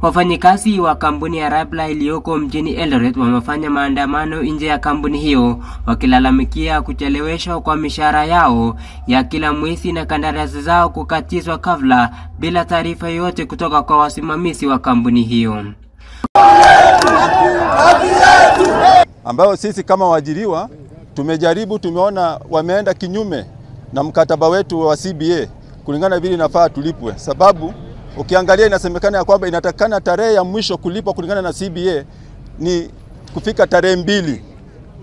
Wafanyikazi wa kampuni ya Riply iliyoko mjini Eldoret wamefanya maandamano nje ya kampuni hiyo wakilalamikia kucheleweshwa kwa mishahara yao ya kila mwezi na kandarasi zao kukatizwa kabla bila taarifa yoyote kutoka kwa wasimamizi wa kampuni hiyo. Ambao sisi kama waajiriwa tumejaribu, tumeona wameenda kinyume na mkataba wetu wa CBA kulingana vile inafaa tulipwe, sababu ukiangalia inasemekana ya kwamba inatakana tarehe ya mwisho kulipwa kulingana na CBA ni kufika tarehe 2.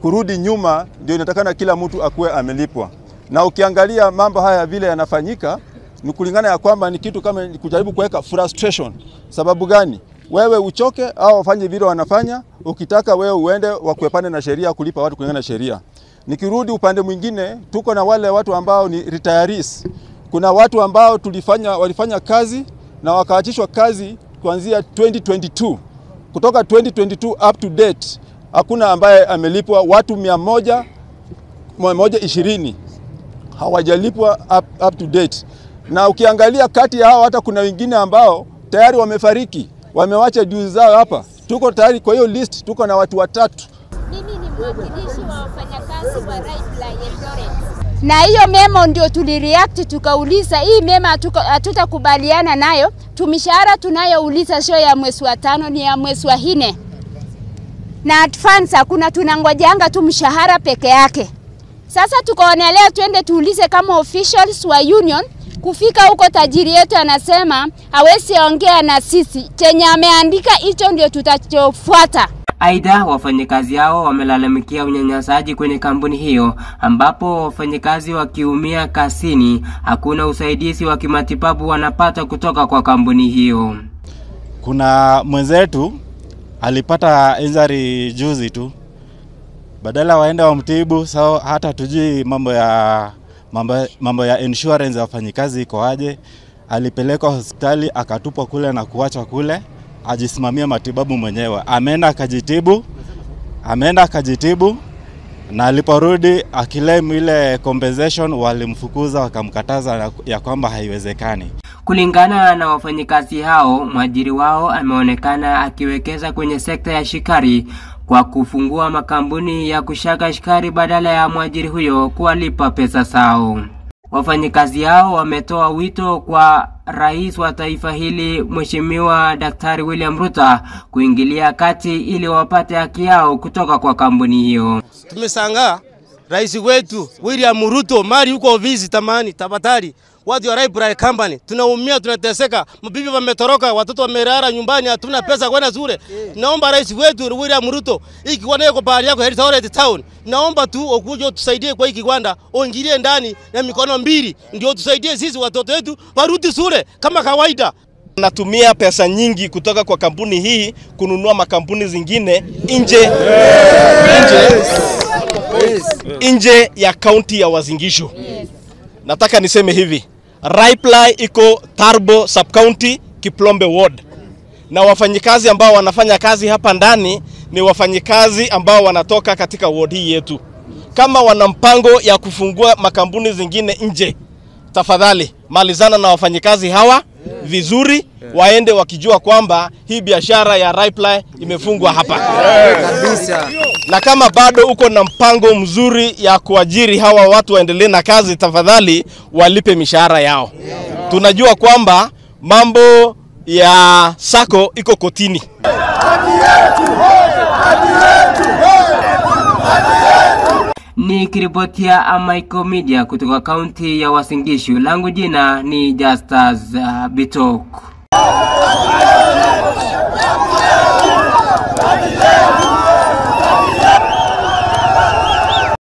Kurudi nyuma ndio inatakana kila mtu akuwe amelipwa. Na ukiangalia mambo haya vile yanafanyika ni kulingana ya kwamba ni kitu kama kujaribu kuweka frustration. Sababu gani? Wewe uchoke au wafanye vile wanafanya, ukitaka wewe uende wakuepane na sheria kulipa watu kulingana na sheria. Nikirudi upande mwingine, tuko na wale watu ambao ni retirees. Kuna watu ambao walifanya kazi na wakaachishwa kazi kuanzia 2022. Kutoka 2022 up to date hakuna ambaye amelipwa. Watu 120 hawajalipwa up to date. Na ukiangalia kati ya hao hata kuna wengine ambao tayari wamefariki, wamewacha dues zao hapa. Tuko tayari kwa hiyo list, tuko na watu 3. Mimi ni mwakilishi wa wafanyakazi wa Riply Eldoret. Na hiyo memo ndio tulireact tukauliza hii memo hatutakubaliana nayo. Tumishahara tunayouliza sio ya mwezi wa 5, ni ya mwezi wa 4. Na advance kuna tunangojanga tu mshahara peke yake. Sasa tukaonelea twende tuulize kama officials wa union. Kufika huko tajiri yetu anasema hawezi ongea na sisi. Chenye ameandika hicho ndio tutachofuata. Aidha, wafanyikazi hao wamelalamikia unyanyasaji kwenye kampuni hiyo ambapo wafanyikazi wakiumia kazini hakuna usaidizi wa kimatibabu wanapata kutoka kwa kampuni hiyo. Kuna mwenzetu alipata injury juzi tu. Badala waende wamtibu, sawa, hata tujui mambo ya insurance ya wafanyikazi iko aje. Alipelekwa hospitali akatupwa kule na kuachwa kule ajisimamia matibabu mwenyewe. Ameenda akajitibu na aliporudi akilem ile compensation walimfukuza wakamkataza ya kwamba haiwezekani. Kulingana na wafanyikazi hao, mwajiri wao ameonekana akiwekeza kwenye sekta ya shikari kwa kufungua makampuni ya kushaka shikari badala ya mwajiri huyo kuwalipa pesa zao. Wafanyikazi hao wametoa wito kwa rais wa taifa hili Mheshimiwa Daktari William Ruto kuingilia kati ili wapate haki yao kutoka kwa kampuni hiyo. Tumeshangaa rais wetu William Ruto mali huko ofisi tamani tafadhali watu wa Riply company tunaumia, tunateseka, mabibi wametoroka, watoto wamelala nyumbani, hatuna pesa kwenda shule. Naomba rais wetu William Ruto ikiwa nayo kwa bahari yako Eldoret town, naomba tu ukuje tusaidie kwa hiki kiwanda, uingilie ndani na mikono mbili ndio tusaidie sisi watoto wetu warudi shule kama kawaida. Natumia pesa nyingi kutoka kwa kampuni hii kununua makampuni zingine nje ya kaunti ya Uasin Gishu. Nataka niseme hivi, Riply iko Turbo sub-county Kiplombe ward. Na wafanyikazi ambao wanafanya kazi hapa ndani ni wafanyikazi ambao wanatoka katika ward hii yetu. Kama wana mpango ya kufungua makampuni zingine nje, tafadhali malizana na wafanyikazi hawa vizuri, waende wakijua kwamba hii biashara ya Riply imefungwa hapa. Kabisa. Na kama bado uko na mpango mzuri ya kuajiri hawa watu waendelee na kazi, tafadhali walipe mishahara yao. Tunajua kwamba mambo ya sako iko kotini. Nikiripotia Amaiko Media kutoka kaunti ya Uasin Gishu, langu jina ni Justus Bitok.